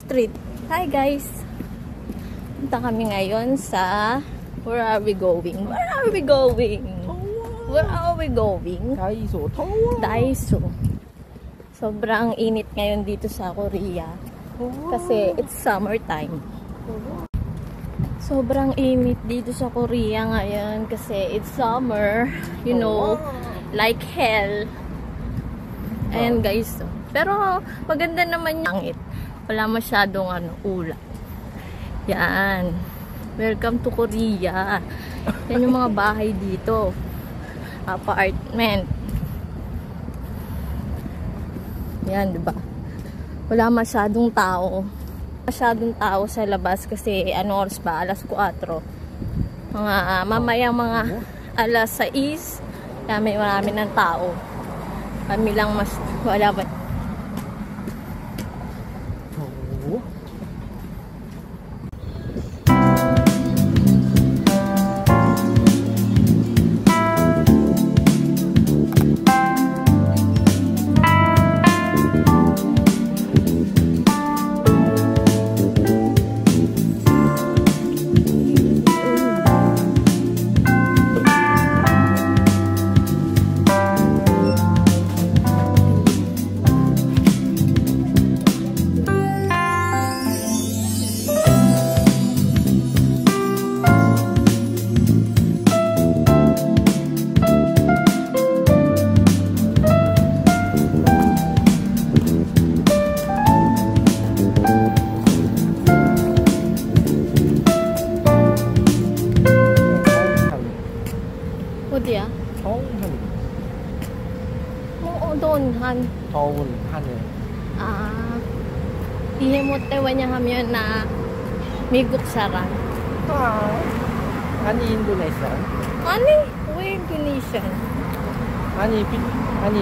street. Hi guys! Punta kami ngayon sa... Where are we going? Where are we going? Where are we going? Daiso. Daiso. Sobrang init ngayon dito sa Korea. Kasi it's summertime. Sobrang init dito sa Korea ngayon kasi it's summer. You know, like hell. Ayan guys. Pero maganda naman yung langit. Wala masyadong ulan. Yan. Welcome to Korea. Yan yung mga bahay dito. Apartment. Yan, diba? Wala masyadong tao. Masyadong tao sa labas kasi ano oras ba? Alas 4. Mamayang mga alas 6. Kaya may marami ng tao. Kami lang mas wala ba? 어디야? 서울하늘. 도운한. 서울하늘. 이해 못 해. 왜냐하면 나 미국 사람. 아니 인도네시아. 아니 왜 인도네시아? 아니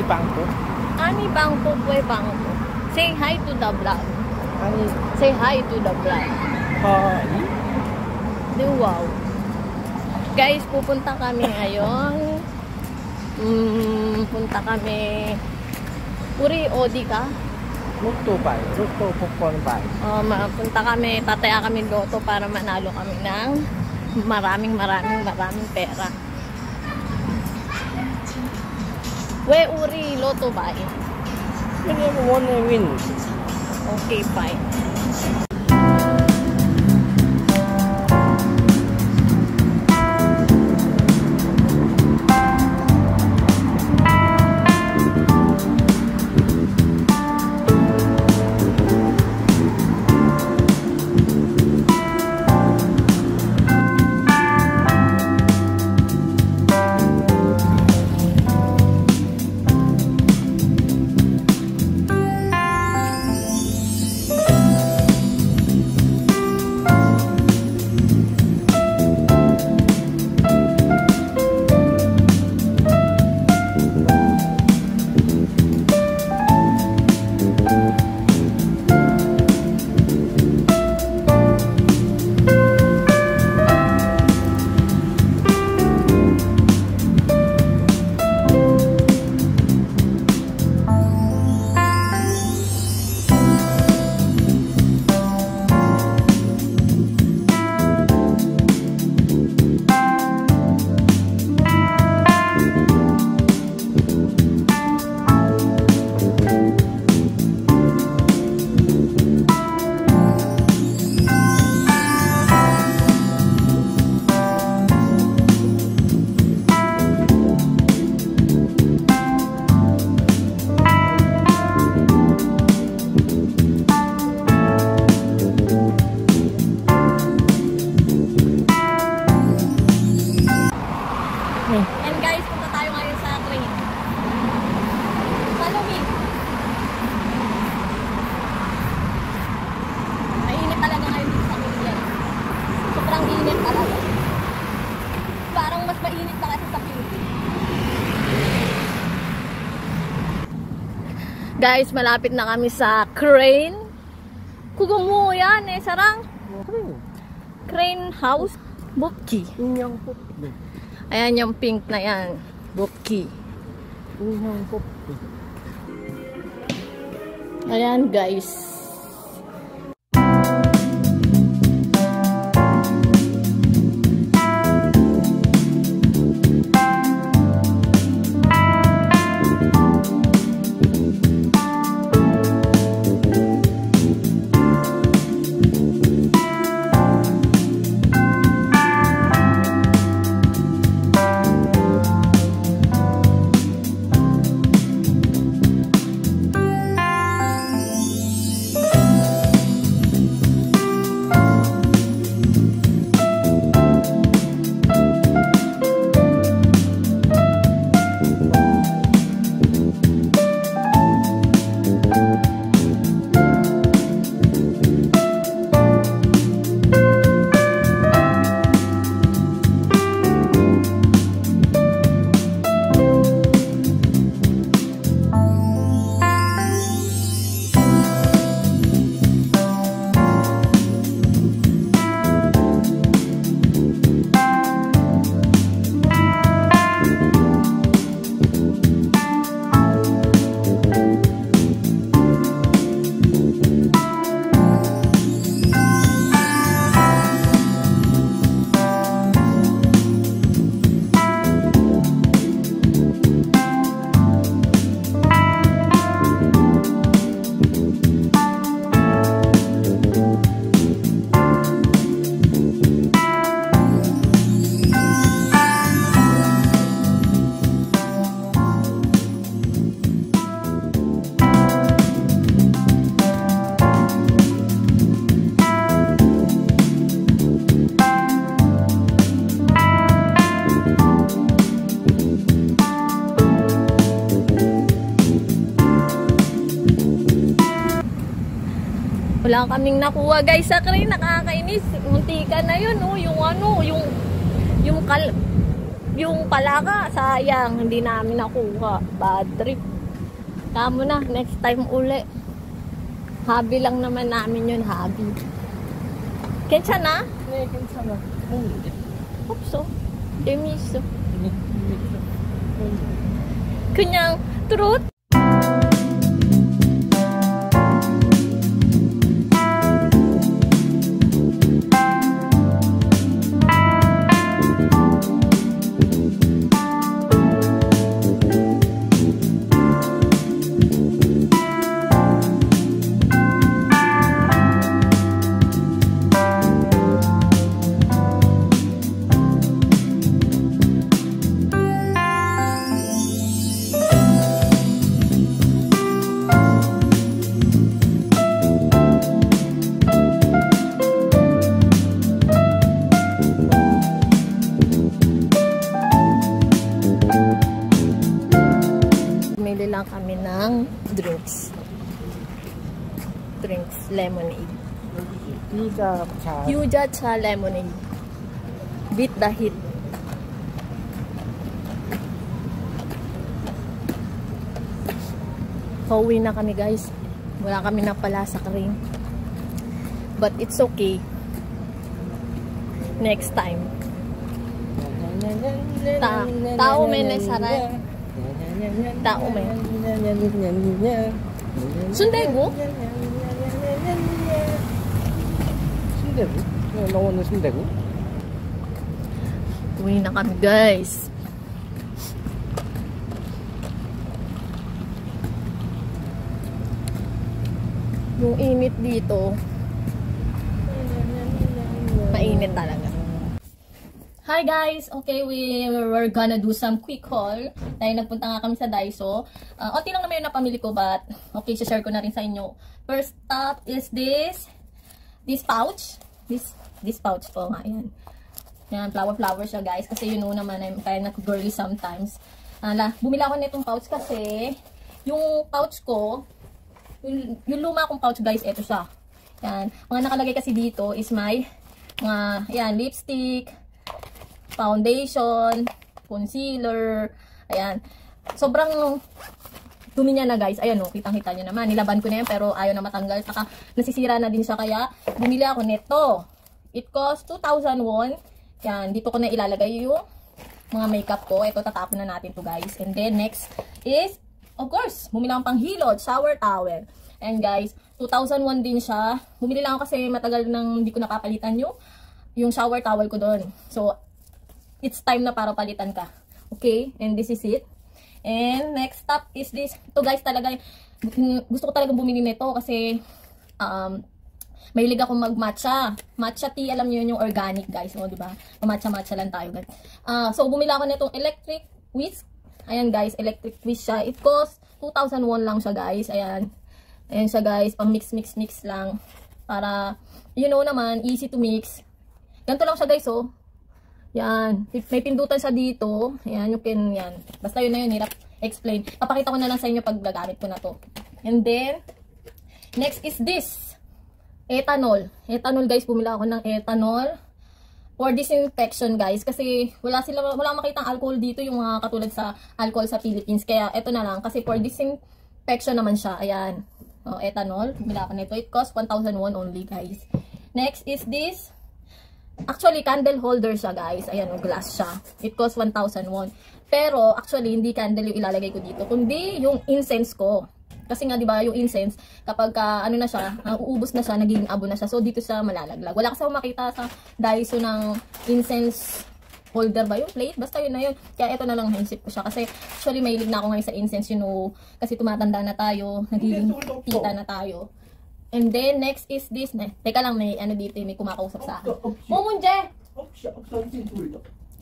방콕. 아니 방콕 왜 방콕? Say hi to the vlog. 아니 Say hi to the vlog. Wow. Guys, pupunta kami ngayon. Punta kami. Uri, odi ka? 로또 복권 바이. Punta kami, tataya kami loto para manalo kami ng maraming pera. We, uri, loto ba? One win. Okay, fine. And guys, punta tayo ngayon sa train. Follow me. Mainit talaga ngayon dito sa Korea. Sobrang init talaga. Parang mas mainit na kasi sa Pilipinas. Guys, malapit na kami sa crane. Kung mo yan sarang. Crane house. Bukki. Ayan yung pink na yan. Bukki. Ayan guys. Wala kaming nakuha guys sa crane. Nakakainis. Muntika na yun. Oh. Yung ano, yung palaka. Sayang. Hindi namin nakuha. Bad trip. Tama na. Next time uli. Hobby lang naman namin yun. Hobby. 괜찮아? 네, 괜찮아. 먹는데. 없어. 재미있어. 그냥 트롯. Bumili lang kami ng drinks. Lemonade. 유자차 lemonade. Beat the heat. Pauwi na kami guys. Wala kami napala sa crane. But it's okay. Next time. Tao may nasaray. Tao may. 순대고? 순대고? 너는 순대고? Uwi na kami guys. Yung init dito, mainit talaga. Hi guys! Okay, we're gonna do some quick haul. Dahil nagpunta nga kami sa Daiso. Onti lang naman yung napamili ko, but okay, share ko na rin sa inyo. First up is this pouch. This pouch po nga, yan. Yan, flower siya guys. Kasi you know naman, I'm kind of girly sometimes. Bumili ako nitong pouch kasi yung pouch ko, yung luma kong pouch guys, eto siya. Yan, mga nakalagay kasi dito is my yan, lipstick, foundation, concealer, ayan. Sobrang dumi niya na guys. Ayan o, kitang-kita niyo naman. Nilaban ko na yan pero ayaw na matanggal. Saka nasisira na din siya kaya bumili ako nito. It cost 2,000 won. Yan, dito ko na ilalagay yung mga makeup ko. Ito, tatapon na natin to guys. And then next is, of course, bumili akong panghilod, shower towel. And guys, 2,001 din siya. Bumili lang ako kasi matagal nang hindi ko nakapalitan yung shower towel ko doon. So, it's time na para palitan ka. Okay? And this is it. And next up is this. Ito guys talaga, gusto ko talaga bumili nito kasi mahilig ako mag-matcha. Matcha tea, alam niyo yun yung organic guys. O, diba? Matcha-matcha lang tayo guys. So, bumili ako nitong electric whisk. Ayan guys, electric whisk siya. It cost 2,001 lang siya guys. Ayan. Ayan siya guys, pang mix lang. Para, you know naman, easy to mix. Ganito lang siya guys, oh. Yan. May pindutan siya dito. Yan, you can, yan. Basta yun na yun, hirap explain. Papakita ko na lang sa inyo pag gagamit ko na to. And then, next is this. Ethanol. Ethanol guys, bumila ako ng ethanol. For disinfection guys. Kasi wala makitang alcohol dito, yung mga katulad sa alcohol sa Philippines. Kaya eto na lang. Kasi for disinfection naman siya. Ayan. O, ethanol. Bumila ako nito. It costs 1,001 only guys. Next is this. Actually, candle holder siya guys. Ayan, o, glass siya. It costs 1,001. Pero, actually, hindi candle yung ilalagay ko dito. Kundi yung incense ko. Kasi nga, di ba, yung incense, kapag ano na siya, uubos na siya, naging abo na siya. So, dito siya malalaglag. Wala kasi ako makita sa Daiso ng incense holder ba yung plate? Basta yun na yun. Kaya ito na lang naisip ko siya. Kasi, actually, mahilig na ako ngayon sa incense, you know. Kasi tumatanda na tayo. Nagiging tita na tayo. And then, next is this. Teka lang, may ano dito, may kumakausap sa akin. Mumunje!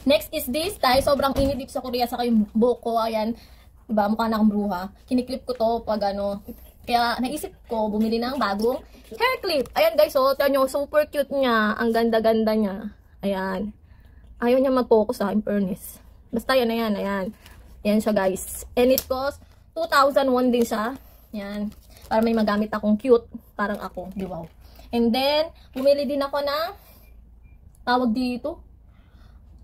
Next is this. Dahil sobrang init dito sa Korea, saka yung buhok ko, ayan. Diba, mukha na akong bruha. Kiniklip ko to pag ano. Kaya, naisip ko, bumili ng bagong hair clip. Ayan guys, oh, tignan nyo, super cute niya. Ang ganda-ganda niya. Ayan. Ayaw niya mag-focus in fairness. Basta yan, ayan. Ayan siya guys. And it cost 2,001 din siya. Ayan. Para may magamit akong cute. Parang ako. Di wow. And then, bumili din ako ng, tawag dito,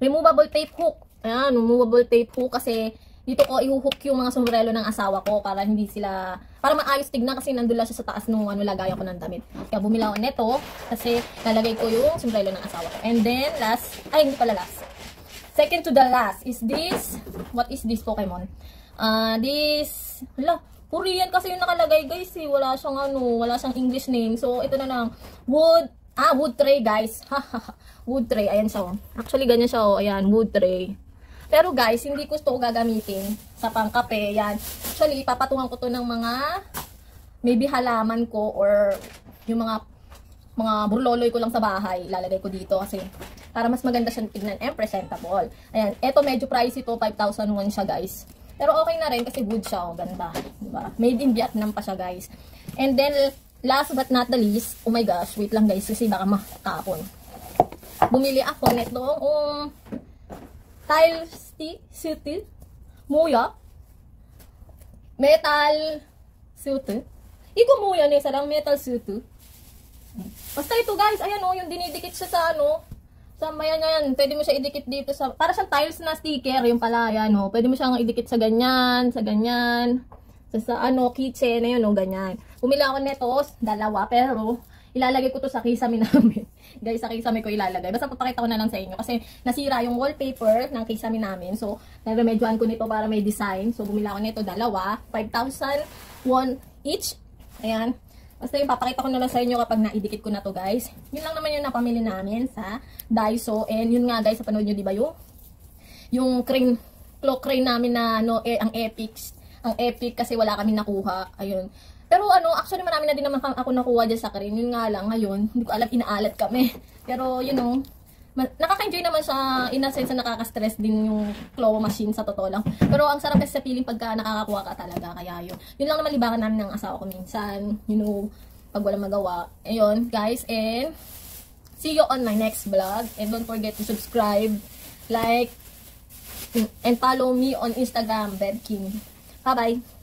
removable tape hook. Ayan, removable tape hook kasi dito ko ihuhook yung mga sombrero ng asawa ko para hindi sila, para maayos tignan kasi nandun lang siya sa taas nung lagayan ko ng damit. Kaya bumili ako nito kasi lalagay ko yung sombrero ng asawa ko. And then, last, ay hindi pala last. Second to the last is this, what is this Pokemon? This, Korean kasi yung nakalagay guys eh. Wala siyang English name. So, ito na lang, wood tray guys. Wood tray, ayan siya oh. Actually, ganyan siya oh, ayan, wood tray. Pero guys, hindi ko ito gagamitin sa pangkape. Yan. Actually, ipapatungan ko to ng mga maybe halaman ko or yung mga burloloy ko lang sa bahay. Ilalagay ko dito kasi para mas maganda siyang tignan and presentable. Ayan. Ito medyo pricey to. 5,000 won siya guys. Pero okay na rin kasi wood siya. Oh, ganda. Diba? Made in Vietnam pa siya guys. And then, last but not the least, oh my gosh, wait lang guys kasi baka makapon. Bumili ako nitong tile suit moya metal suit iko moya ne sarang metal suit basta ito guys ayan oh yung dinidikit siya sa sa mayan pwede mo siya idikit dito sa para siyang tiles na sticker yung pala yan oh pwede mo siyang idikit sa ganyan sa kitchen na yun oh ganyan bumili ako nito dalawa pero ilalagay ko to sa kisame namin. Guys, sa kisame ko ilalagay. Basta papakita ko na lang sa inyo. Kasi nasira yung wallpaper ng kisame namin. So, naremedyoan ko nito para may design. So, bumila ko nito dalawa. 5,000 won each. Ayan. Basta yung papakita ko na lang sa inyo kapag naidikit ko na to guys. Yun lang naman yung napamili namin sa Daiso. And yun nga guys, sa panood nyo diba yung clock crane namin na ang epic kasi wala kami nakuha. Ayun. Pero actually marami na din naman ako nakuha dyan sa crane. Yun nga lang, ngayon, hindi ko alam, inaalat kami. Pero, nakaka-enjoy naman siya, in a sense, nakaka-stress din yung claw machine sa totoo lang. Pero, ang sarap kasi sa feeling pagka nakakakuha ka talaga. Kaya yun lang naman libangan namin ng asawa ko minsan. Pag walang magawa. Ayun, guys, and see you on my next vlog. And don't forget to subscribe, like, and follow me on Instagram, Bebking. Bye-bye!